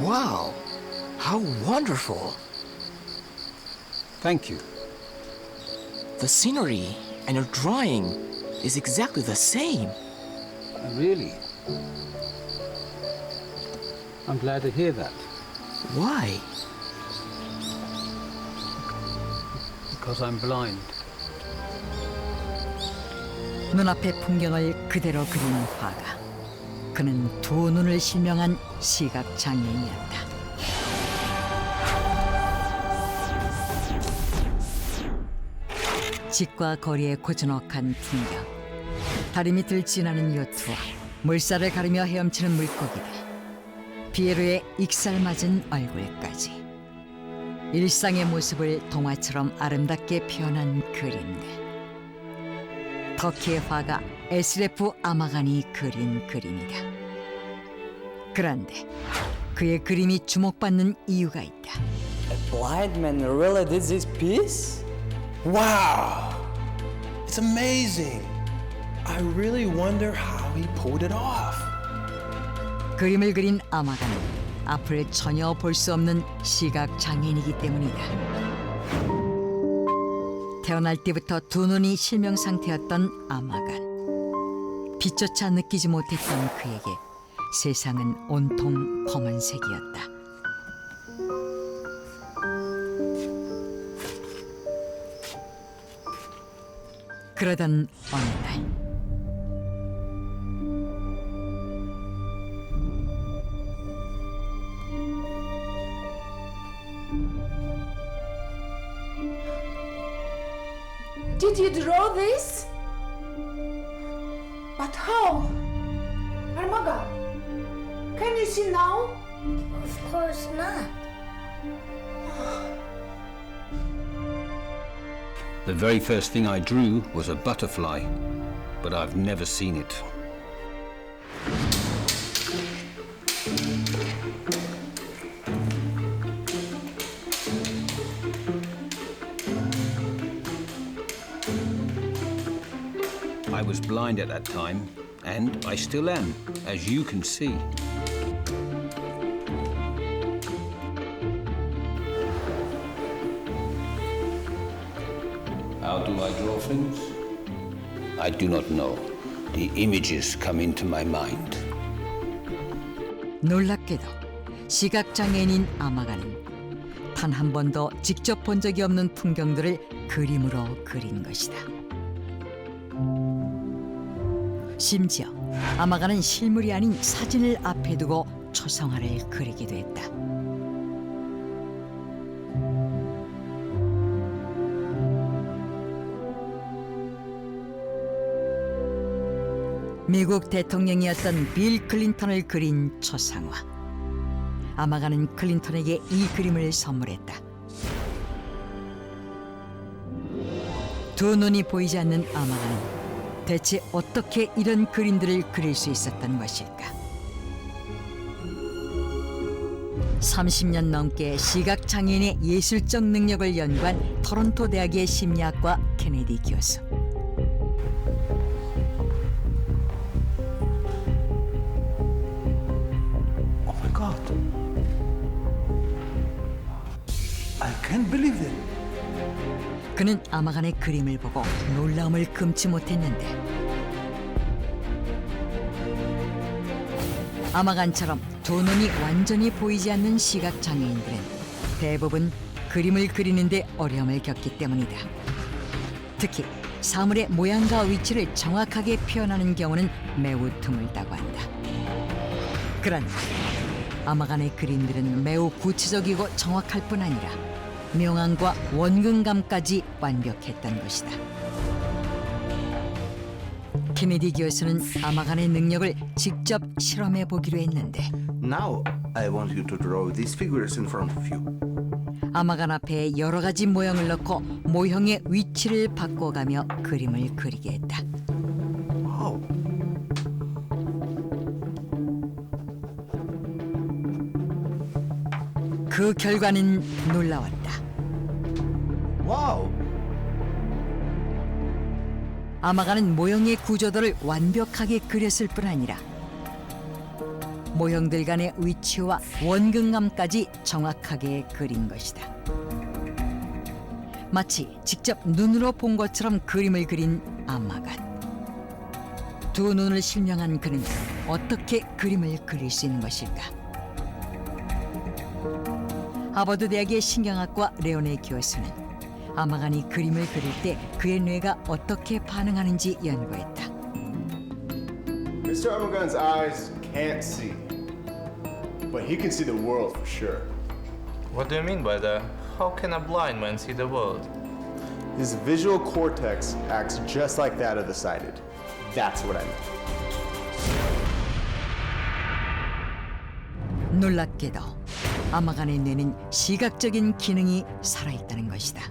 Wow, how wonderful. Thank you. The scenery and your drawing is exactly the same. Really? I'm glad to hear that. Why? Because I'm blind. 눈앞의 풍경을 그대로 그린 화가. 그는 두 눈을 실명한 시각 장애인이었다. 집과 거리의 고즈넉한 풍경, 다리 밑을 지나는 요트와 물살을 가르며 헤엄치는 물고기들, 피에로의 익살맞은 얼굴까지 일상의 모습을 동화처럼 아름답게 표현한 그림들. 터키의 화가 에스레프 아마간이 그린 그림이다. 그런데 그의 그림이 주목받는 이유가 있다. A blind man really did this piece? Wow! It's amazing. I really wonder how he pulled it off. 그림을 그린 아마간은 앞을 전혀 볼 수 없는 시각 장애인이기 때문이다. 태어날 때부터 두 눈이 실명 상태였던 아마간. 빛조차 느끼지 못했던 그에게 세상은 온통 검은색이었다. 그러던 어느 날 Did you draw this? But how? Armaga, can you see now? Of course not. The very first thing I drew was a butterfly, but I've never seen it. I was blind at that time, and I still am, as you can see. How do I draw things? I do not know. The images come into my mind. 놀랍게도 시각장애인인 아마간은 단 한 번도 직접 본 적이 없는 풍경들을 그림으로 그린 것이다. 심지어 아마간은 실물이 아닌 사진을 앞에 두고 초성화를 그리기도 했다. 미국 대통령이었던 빌 클린턴을 그린 초상화. 아마간은 클린턴에게 이 그림을 선물했다. 두 눈이 보이지 않는 아마간은 대체 어떻게 이런 그림들을 그릴 수 있었던 것일까? 30년 넘게 시각장애인의 예술적 능력을 연구한 토론토 대학의 심리학과 케네디 교수. Oh my God. I can't believe it. 그는 아마간의 그림을 보고 놀라움을 금치 못했는데 아마간처럼 두 눈이 완전히 보이지 않는 시각장애인들은 대부분 그림을 그리는데 어려움을 겪기 때문이다. 특히 사물의 모양과 위치를 정확하게 표현하는 경우는 매우 드물다고 한다. 그런데 아마간의 그림들은 매우 구체적이고 정확할 뿐 아니라 명암과 원근감까지 완벽했던 것이다. 케네디 교수는 아마간의 능력을 직접 실험해 보기로 했는데 Now I want you to draw these figures in front of you. 아마간 앞에 여러 가지 모형을 넣고 모형의 위치를 바꿔가며 그림을 그리게 했다. Wow. 그 결과는 놀라웠다. Wow. 아마간은 모형의 구조도를 완벽하게 그렸을 뿐 아니라 모형들 간의 위치와 원근감까지 정확하게 그린 것이다. 마치 직접 눈으로 본 것처럼 그림을 그린 아마간. 두 눈을 실명한 그는 어떻게 그림을 그릴 수 있는 것일까? 하버드 대학의 신경학과 레오네 교수는 아마간이 그림을 그릴 때 그의 뇌가 어떻게 반응하는지 연구했다. Mr. Armagan's eyes can't see, but he can see the world for sure. What do you mean by that? How can a blind man see the world? His visual cortex acts just like that of the sighted. That's what I mean. 놀랍게도 아마간의 뇌는 시각적인 기능이 살아있다는 것이다.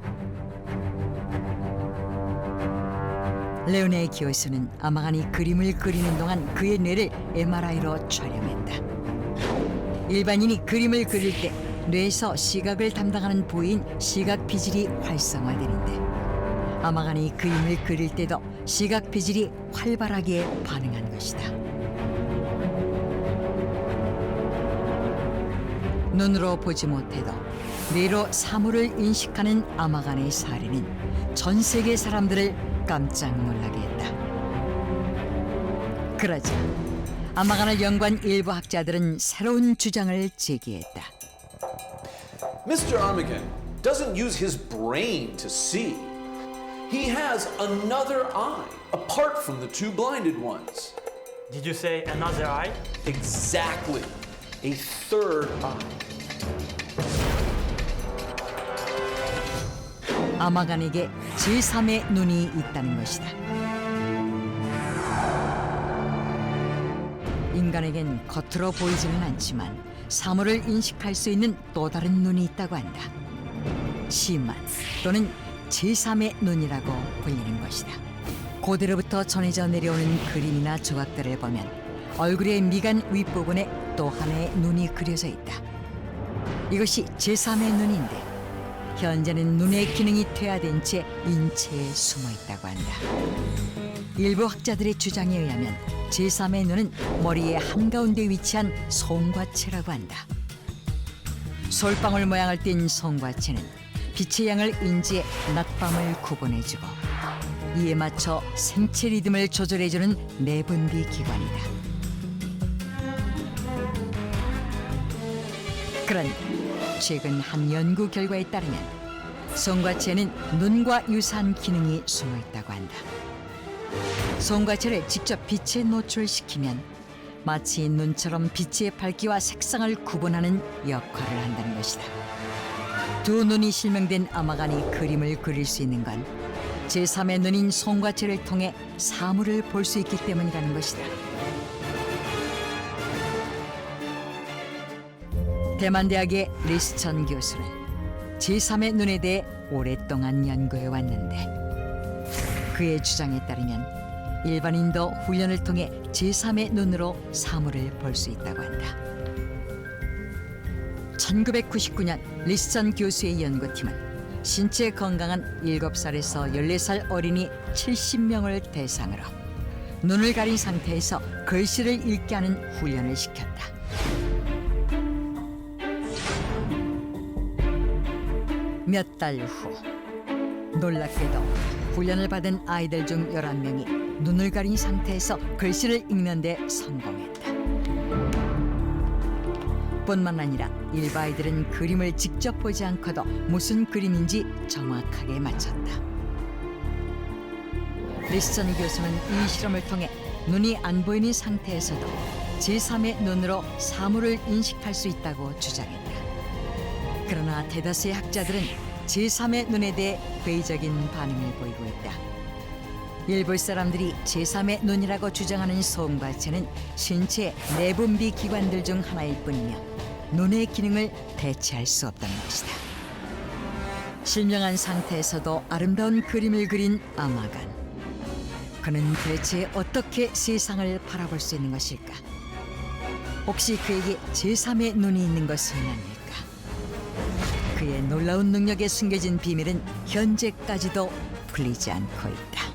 레오네 교수는 아마간이 그림을 그리는 동안 그의 뇌를 MRI로 촬영했다. 일반인이 그림을 그릴 때 뇌에서 시각을 담당하는 부위인 시각 피질이 활성화되는데 아마간이 그림을 그릴 때도 시각 피질이 활발하게 반응한 것이다. 눈으로 보지 못해도 뇌로 사물을 인식하는 아마간의 사례는 전 세계 사람들을 깜짝 놀라게 했다. 그러자 아마간을 연구한 일부 학자들은 새로운 주장을 제기했다. Mr. Armagan doesn't use his brain to see. He has another eye, apart from the two blinded ones. Did you say another eye? Exactly. A third eye. 아마간에게 제3의 눈이 있다는 것이다. 인간에겐 겉으로 보이지는 않지만 사물을 인식할 수 있는 또 다른 눈이 있다고 한다. 시만 또는 제3의 눈이라고 불리는 것이다. 고대로부터 전해져 내려오는 그림이나 조각들을 보면 얼굴의 미간 윗부분에 또 하나의 눈이 그려져 있다. 이것이 제3의 눈인데 현재는 눈의 기능이 퇴화된 채 인체에 숨어 있다고 한다. 일부 학자들의 주장에 의하면 제3의 눈은 머리의 한가운데 위치한 송과체라고 한다. 솔방울 모양을 띤 송과체는 빛의 양을 인지해 낮밤을 구분해주고 이에 맞춰 생체 리듬을 조절해주는 내분비 기관이다. 그런데 최근 한 연구 결과에 따르면 송과체는 눈과 유사한 기능이 숨어 있다고 한다. 송과체를 직접 빛에 노출시키면 마치 눈처럼 빛의 밝기와 색상을 구분하는 역할을 한다는 것이다. 두 눈이 실명된 아마간이 그림을 그릴 수 있는 건 제3의 눈인 송과체를 통해 사물을 볼 수 있기 때문이라는 것이다. 대만대학의 리스천 교수는 제3의 눈에 대해 오랫동안 연구해 왔는데 그의 주장에 따르면 일반인도 훈련을 통해 제3의 눈으로 사물을 볼 수 있다고 한다. 1999년 리스천 교수의 연구팀은 신체 건강한 7살에서 14살 어린이 70명을 대상으로 눈을 가린 상태에서 글씨를 읽게 하는 훈련을 시켰다. 몇 달 후 놀랍게도 훈련을 받은 아이들 중 11명이 눈을 가린 상태에서 글씨를 읽는 데 성공했다. 뿐만 아니라 일부 아이들은 그림을 직접 보지 않고도 무슨 그림인지 정확하게 맞췄다. 리스천 교수는 이 실험을 통해 눈이 안 보이는 상태에서도 제3의 눈으로 사물을 인식할 수 있다고 주장했다. 그러나 대다수의 학자들은 제3의 눈에 대해 회의적인 반응을 보이고 있다. 일부 사람들이 제3의 눈이라고 주장하는 송과체는 신체 내분비 기관들 중 하나일 뿐이며 눈의 기능을 대체할 수 없다는 것이다. 실명한 상태에서도 아름다운 그림을 그린 아마간. 그는 대체 어떻게 세상을 바라볼 수 있는 것일까? 혹시 그에게 제3의 눈이 있는 것은 아닐까? 그의 놀라운 능력에 숨겨진 비밀은 현재까지도 풀리지 않고 있다.